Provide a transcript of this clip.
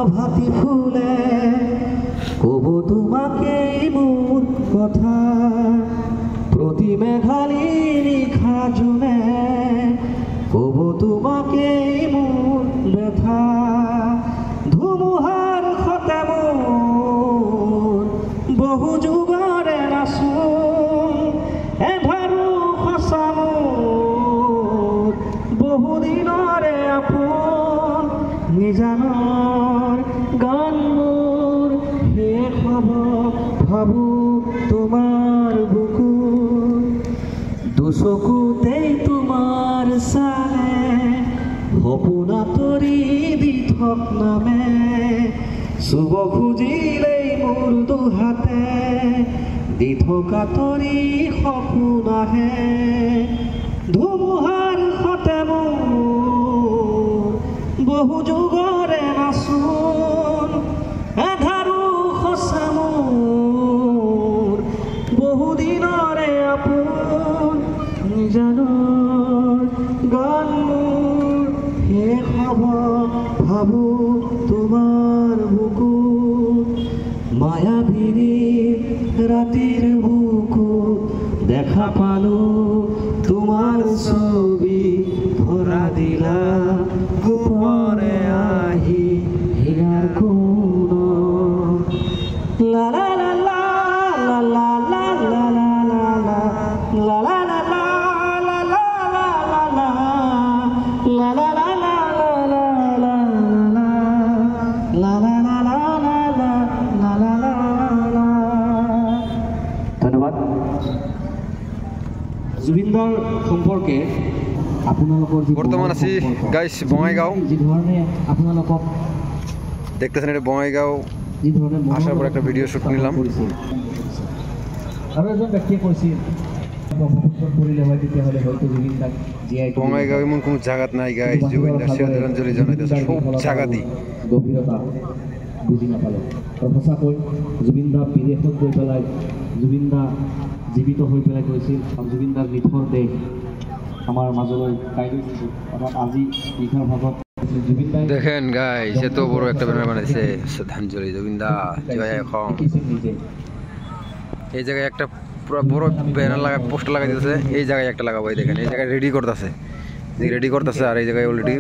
প্ৰভাতী ফুলে কব তোমাকে মোৰ কথা প্ৰতি মেঘালী নিশা জুনে কব তোমাকে মোৰ ব্যথা ধুমুহাৰ সতে মোৰ বহু যুগৰে নাচোন এধাৰো সঁচা মোৰ বহু দিনৰে আপোন নিজানৰ গান মোৰ শেষ হ'ব ভাবো তোমাৰ বুকুত দুচকুতেই তোমাৰ চালে সপোন আঁতৰি দি থক নামে চুব খুজিলেই মোৰ দুহাতে দি থকা তৰি সপোন আহে ধুমুহাৰ সতে মোৰ বহু যুগৰে নাচোন এধাৰো সঁচা মোৰ বহু দিনৰে আপোন নিজানৰ গান মোৰ শেষ হ'ব ভাবো তোমাৰ বুকুত মায়াবিনী ৰাতিৰ বুকুত দেখা পালো তোমাৰ ছবি ধৰা দিলা গোপনে আহি হিয়াৰ কোণত লা লা লা লা লা লা লা লা লা লা লা লা লা লা লা লা লা ধন্যবাদ জুবিনদাৰ সম্পৰ্কে আপোনালোকৰ বৰ্তমান আছি গাইছ বঙাইগাঁও যি ধৰণে আপোনালোকক দেখতেছেন এটা বঙাইগাঁও যি ধৰণে আসাৰ পৰ একটা ভিডিও শুট নিলাম আৰু এজন ব্যক্তিয়ে কৈছিল কৰিলে হয় তেতিয়াহ'লে হয়তো জুবিনদাক জীয়াই বঙাইগাঁও এমন কোনো জায়গাত নাই গাইছ জুবিনদার শ্রদ্ধাঞ্জলি জানাইতেছে সব জায়গাতেই গভীৰতা বুজি নাপালে আৰু সঁচাকৈ জুবিনদা বিদেশত গৈ পেলাই জুবিনদা জীৱিত হৈ পেলাই গৈছিল আৰু জুবিনদাৰ নিথৰ দেহ আমাৰ মাজলৈ কাইলৈ অৰ্থাৎ আজি নিশাৰ ভাগত জুবিনদাই দেখেন গাইছ এত বড় একটা ব্যানার বানাইছে শ্রদ্ধাঞ্জলি জুবিনদা জয় এখন এই জায়গায় একটা পুরো বড় ব্যানার লাগা পোস্টার লাগাই দিতেছে এই জায়গায় একটা লাগাবো এই দেখেন এই জায়গায় রেডি করতেছে আর এই জায়গায় অলরেডি